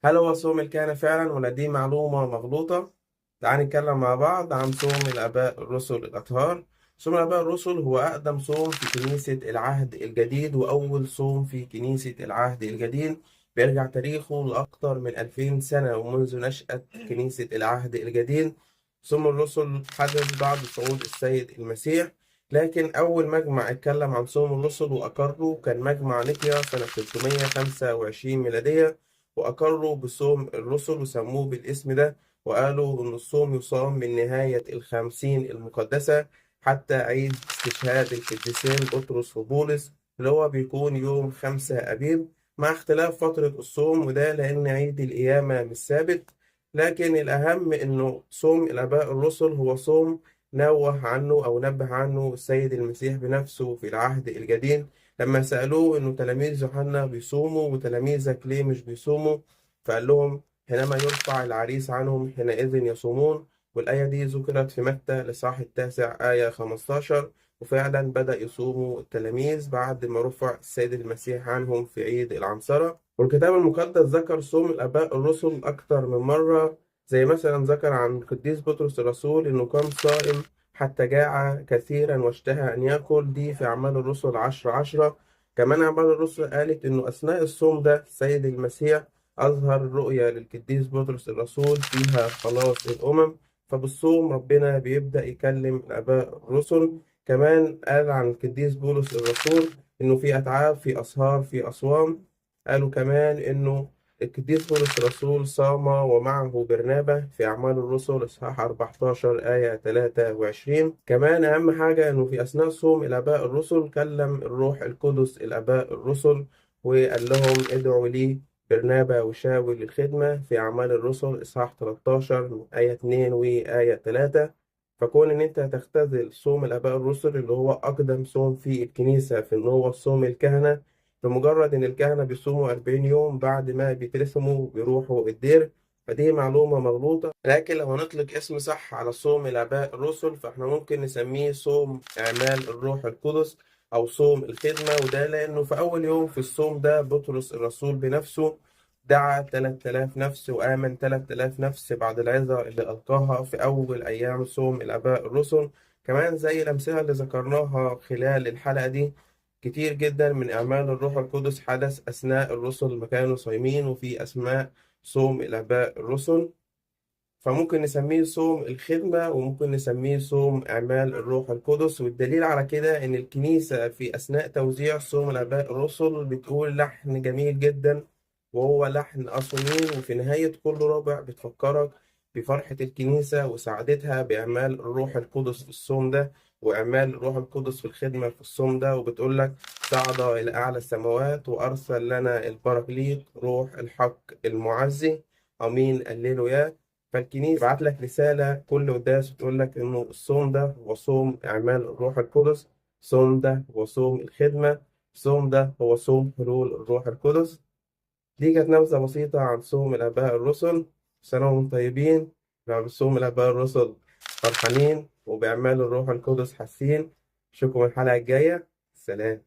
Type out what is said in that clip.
هل هو صوم الكهنة فعلا ولا دي معلومة مغلوطة؟ تعال نتكلم مع بعض عن صوم الآباء الرسل الأطهار. صوم الآباء الرسل هو أقدم صوم في كنيسة العهد الجديد وأول صوم في كنيسة العهد الجديد. بيرجع تاريخه لأكثر من 2000 سنة ومنذ نشأة كنيسة العهد الجديد. صوم الرسل حدث بعد صعود السيد المسيح، لكن أول مجمع اتكلم عن صوم الرسل وأقره كان مجمع نيقيا سنة 325 ميلادية، وأقروا بصوم الرسل وسموه بالاسم ده، وقالوا إن الصوم يصام من نهاية الخمسين المقدسة حتى عيد استشهاد القديسين بطرس وبولس اللي هو بيكون يوم 5 أبيب، مع اختلاف فترة الصوم وده لأن عيد القيامة مش ثابت. لكن الأهم إنه صوم الآباء الرسل هو صوم نوه عنه أو نبه عنه السيد المسيح بنفسه في العهد الجديد لما سألوه إنه تلاميذ يوحنا بيصوموا وتلاميذك ليه مش بيصوموا، فقال لهم حينما يرفع العريس عنهم حينئذ يصومون. والآية دي ذكرت في متى الإصحاح 9 آية 15. وفعلا بدأ يصوموا التلاميذ بعد ما رفع السيد المسيح عنهم في عيد العنصرة. والكتاب المقدس ذكر صوم الآباء الرسل أكتر من مرة، زي مثلا ذكر عن القديس بطرس الرسول إنه كان صائم حتى جاع كثيرا واشتهى أن يأكل، دي في أعمال الرسل 10:10. كمان أعمال الرسل قالت إنه أثناء الصوم ده السيد المسيح أظهر رؤية للقديس بطرس الرسول فيها خلاص الأمم. فبالصوم ربنا بيبدأ يكلم الآباء الرسل. كمان قال عن القديس بولس الرسول إنه في أتعاب، في أسهار، في أصوام. قالوا كمان إنه القديس بولس الرسول صام ومعه برنابة في أعمال الرسل إصحاح 14 آية 23. كمان أهم حاجة إنه في أثناء صوم الآباء الرسل كلم الروح القدس الآباء الرسل وقال لهم ادعوا لي برنابا وشاول للخدمة في أعمال الرسل إصحاح 13 من آية 2 وآية 3. فكون إن أنت تختزل صوم الآباء الرسل اللي هو أقدم صوم في الكنيسة في إن هو صوم الكهنة، بمجرد إن الكهنة بيصوموا 40 يوم بعد ما بيترسموا بيروحوا الدير، فدي معلومة مغلوطة. لكن لو هنطلق اسم صح على صوم الآباء الرسل فإحنا ممكن نسميه صوم إعمال الروح القدس أو صوم الخدمة. وده لأنه في أول يوم في الصوم ده بطرس الرسول بنفسه دعا 3000 نفس وآمن 3000 نفس بعد العظة اللي ألقاها في أول أيام صوم الآباء الرسل. كمان زي الأمثلة اللي ذكرناها خلال الحلقة دي، كتير جدا من أعمال الروح القدس حدث أثناء الرسل ما كانوا صايمين وفي أثناء صوم الآباء الرسل. فممكن نسميه صوم الخدمة وممكن نسميه صوم أعمال الروح القدس. والدليل على كده إن الكنيسة في أثناء توزيع صوم الآباء الرسل بتقول لحن جميل جدا وهو لحن أصومين، وفي نهاية كل ربع بتفكرك بفرحة الكنيسة وسعادتها بأعمال الروح القدس في الصوم ده وأعمال الروح القدس في الخدمة في الصوم ده، وبتقول لك صعد إلى أعلى السماوات وأرسل لنا البراكليت روح الحق المعزي. أمين هللويا. فالكنيسة تبعت لك رسالة كل قداس بتقول لك إنه الصوم ده هو صوم إعمال الروح القدس، الصوم ده هو صوم الخدمة، الصوم ده هو صوم حلول الروح القدس. دي كانت نبذة بسيطة عن صوم الآباء الرسل. سنة وانتم طيبين. بصوم الآباء الرسل فرحانين وبإعمال الروح القدس حاسين. أشوفكم الحلقة الجاية. سلام.